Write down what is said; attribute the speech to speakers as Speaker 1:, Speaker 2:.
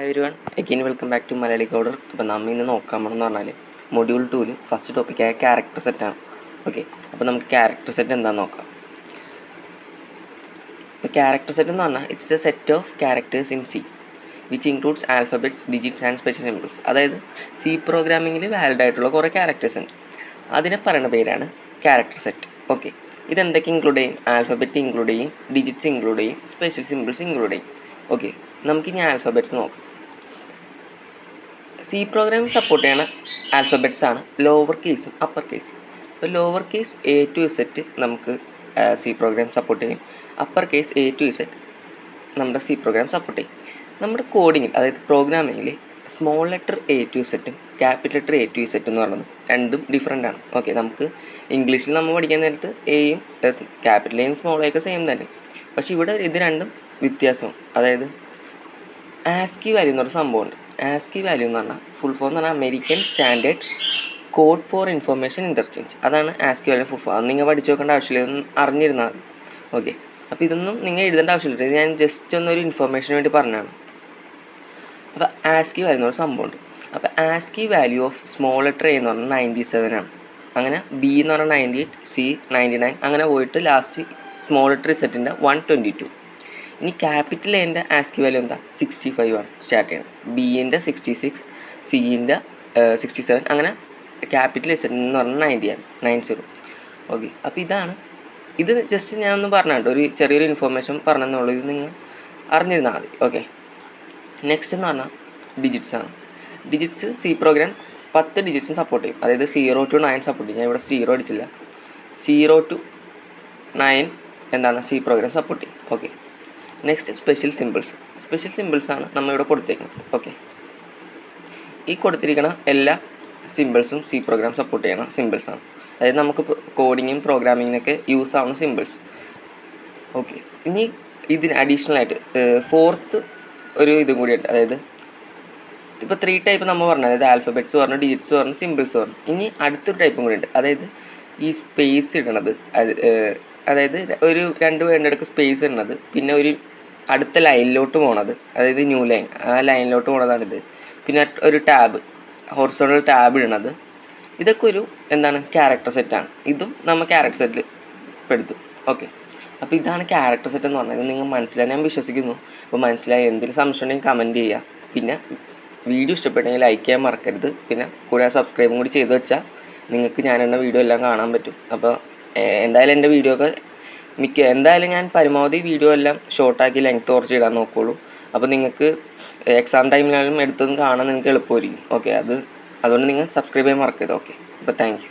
Speaker 1: Hi everyone, again welcome back to Malayali coder. അപ്പോൾ നമ്മൾ ഇന്ന് നോക്കാൻ പോകണമെന്ന് പറഞ്ഞാൽ മൊഡ്യൂൾ 2 ഫസ്റ്റ് ടോപ്പിക്കായ ക്യാരക്ടർ സെറ്റാണ്. ഓക്കെ, അപ്പോൾ നമുക്ക് ക്യാരക്ടർ സെറ്റ് എന്താണെന്ന് നോക്കാം. ഇപ്പോൾ ക്യാരക്ടർ സെറ്റ് എന്ന് പറഞ്ഞാൽ it's A set of characters in C which includes alphabets, digits and special symbols. അതായത് സി പ്രോഗ്രാമിങ്ങിൽ വാലിഡ് ആയിട്ടുള്ള കുറേ ക്യാരക്ടേഴ്സ് ഉണ്ട്. അതിനെ പറയുന്ന പേരാണ് ക്യാരക്ടർ സെറ്റ്. ഓക്കെ, ഇതെന്തൊക്കെ ഇൻക്ലൂഡ് ചെയ്യും? ആൽഫബറ്റ് ഇൻക്ലൂഡ് ചെയ്യും, ഡിജിറ്റ്സ് ഇൻക്ലൂഡ് ചെയ്യും, സ്പെഷ്യൽ സിമ്പിൾസ് ഇൻക്ലൂഡ് ചെയ്യും. ഓക്കെ, നമുക്കിനി ആൽഫബറ്റ്സ് നോക്കാം. സി പ്രോഗ്രാമിൽ സപ്പോർട്ട് ചെയ്യണ ആൽഫബറ്റ്സ് ആണ് ലോവർ കേസും അപ്പർ കേസും. ഇപ്പോൾ ലോവർ കേസ് എ ടു ഇസെറ്റ് നമുക്ക് സി പ്രോഗ്രാം സപ്പോർട്ട് ചെയ്യും, upper case A to Z നമ്മുടെ സി പ്രോഗ്രാം സപ്പോർട്ട് ചെയ്യും. നമ്മുടെ കോഡിങ്ങിൽ, അതായത് പ്രോഗ്രാമിങ്ങിൽ സ്മോൾ ലെറ്റർ എ ടു ഇസെറ്റും ക്യാപിറ്റൽ ലെറ്റർ എ ടു ഇസെറ്റും എന്ന് പറയുന്നത് രണ്ടും ഡിഫറെൻ്റ് ആണ്. ഓക്കെ, നമുക്ക് ഇംഗ്ലീഷിൽ നമ്മൾ പഠിക്കാൻ നേരത്ത് എയും ക്യാപിറ്റൽ എയും സ്മോൾ എയൊക്കെ സെയിം തന്നെ. പക്ഷേ ഇവിടെ ഇത് രണ്ടും വ്യത്യാസമാണ്. അതായത് ആസ്കി വാല്യൂ എന്നൊരു സംഭവമുണ്ട്. ആസ്കി വാല്യൂ എന്ന് പറഞ്ഞാൽ ഫുൾ ഫോം എന്ന് പറഞ്ഞാൽ American standard code for information interchange. അതാണ് ആസ്കി വാല്യൂ ഫുൾ ഫോം. അത് നിങ്ങൾ പഠിച്ചു നോക്കേണ്ട ആവശ്യമില്ല, ഇതൊന്നും അറിഞ്ഞിരുന്നാൽ മതി. ഓക്കെ, അപ്പോൾ ഇതൊന്നും നിങ്ങൾ എഴുതേണ്ട ആവശ്യമില്ല, ഇത് ഞാൻ ജസ്റ്റ് ഒന്നൊരു ഇൻഫർമേഷന് വേണ്ടി പറഞ്ഞതാണ്. അപ്പോൾ ആസ്കി വാല്യൂ എന്നൊരു സംഭവമുണ്ട്. അപ്പോൾ ASCII value of small letter A എന്ന് പറഞ്ഞാൽ 97 ആണ്. അങ്ങനെ ബി എന്ന് പറഞ്ഞാൽ 98, സി 99, അങ്ങനെ പോയിട്ട് ലാസ്റ്റ് സ്മോൾ ലെറ്റർ സെറ്റിൻ്റെ 122. ഇനി ക്യാപിറ്റൽ എൻ്റെ ആസ്കി വാല്യൂ എന്താ? 65 ആണ് സ്റ്റാർട്ട് ചെയ്യുന്നത്. ബിൻ്റെ 66, സിൻ്റെ 67, അങ്ങനെ ക്യാപിറ്റൽ സെറ്റ് എന്ന് പറഞ്ഞാൽ 90 ആണ്, 90. ഓക്കെ, അപ്പോൾ ഇത് ജസ്റ്റ് ഞാൻ ഒന്ന് പറഞ്ഞിട്ട് ഒരു ചെറിയൊരു ഇൻഫർമേഷൻ പറഞ്ഞെന്നുള്ളൂ, ഇത് നിങ്ങൾ അറിഞ്ഞിരുന്നാൽ മതി. ഓക്കെ, നെക്സ്റ്റ് എന്ന് പറഞ്ഞാൽ ഡിജിറ്റ്സ് ആണ്. ഡിജിറ്റ്സ് സി പ്രോഗ്രാം 10 ഡിജിറ്റ്സും സപ്പോർട്ട് ചെയ്യും. അതായത് 0 to 9 സപ്പോർട്ട് ചെയ്യും. ഞാൻ ഇവിടെ 0 അടിച്ചില്ല, 0 to 9 എന്താണ് സി പ്രോഗ്രാം സപ്പോർട്ട് ചെയ്യും. Okay, next special symbols. Special symbols ആണ് നമ്മളിവിടെ കൊടുത്തേക്കുന്നത്. ഓക്കെ, ഈ കൊടുത്തിരിക്കുന്ന എല്ലാ സിമ്പിൾസും സി പ്രോഗ്രാം സപ്പോർട്ട് ചെയ്യണ സിമ്പിൾസാണ്. അതായത് നമുക്ക് കോഡിങ്ങും പ്രോഗ്രാമിങ്ങിനൊക്കെ യൂസ് ആവുന്ന സിമ്പിൾസ്. ഓക്കെ, ഇനി ഇതിന് അഡീഷണലായിട്ട് ഫോർത്ത് ഒരു ഇതും കൂടിയുണ്ട്. അതായത് ഇപ്പോൾ 3 ടൈപ്പ് നമ്മൾ പറഞ്ഞു, അതായത് ആൽഫബറ്റ്സ് പറഞ്ഞു, ഡിജിറ്റ്സ് പറഞ്ഞു, സിമ്പിൾസ് പറഞ്ഞു. ഇനി അടുത്തൊരു ടൈപ്പും കൂടി ഉണ്ട്. അതായത് ഈ സ്പേസ് ഇടണത്, അതായത് ഒരു 2 വേർഡിൻ്റെ അടുക്ക് സ്പേസ് ഇടുന്നത്, പിന്നെ ഒരു അടുത്ത ലൈനിലോട്ട് പോണത്, അതായത് ന്യൂ ലൈൻ, ആ ലൈനിലോട്ട് പോണതാണിത്. പിന്നെ ഒരു ടാബ്, ഹൊറിസോണ്ടൽ ടാബ് ഇടണത്, ഇതൊക്കെ ഒരു എന്താണ് ക്യാരക്ടർ സെറ്റാണ്. ഇതും നമ്മൾ ക്യാരക്ടർ സെറ്റിൽ പെടുത്തും. ഓക്കെ, അപ്പോൾ ഇതാണ് ക്യാരക്ടർ സെറ്റ് എന്ന് പറഞ്ഞത്. നിങ്ങൾ മനസ്സിലായി ഞാൻ വിശ്വസിക്കുന്നു. അപ്പോൾ മനസ്സിലായി, എന്തെങ്കിലും സംശയം ഉണ്ടെങ്കിൽ കമൻറ്റ് ചെയ്യുക. പിന്നെ വീഡിയോ ഇഷ്ടപ്പെട്ടെങ്കിൽ ലൈക്ക് ചെയ്യാൻ മറക്കരുത്. പിന്നെ കൂടെ സബ്സ്ക്രൈബും കൂടി ചെയ്ത് വെച്ചാൽ നിങ്ങൾക്ക് ഞാനെന്ന വീഡിയോ എല്ലാം കാണാൻ പറ്റും. അപ്പോൾ എന്തായാലും എൻ്റെ വീഡിയോ ഒക്കെ എന്തായാലും ഞാൻ പരമാവധി വീഡിയോ എല്ലാം ഷോർട്ടാക്കി ലെങ്ത് കുറച്ച് ഇടാൻ നോക്കുകയുള്ളൂ. അപ്പോൾ നിങ്ങൾക്ക് എക്സാം ടൈമിലായാലും എടുത്തൊന്നും കാണാൻ നിങ്ങൾക്ക് എളുപ്പമായിരിക്കും. ഓക്കെ, അതുകൊണ്ട് നിങ്ങൾ സബ്സ്ക്രൈബ് ചെയ്യാൻ മറക്കരുത്. ഓക്കെ, അപ്പോൾ താങ്ക് യു.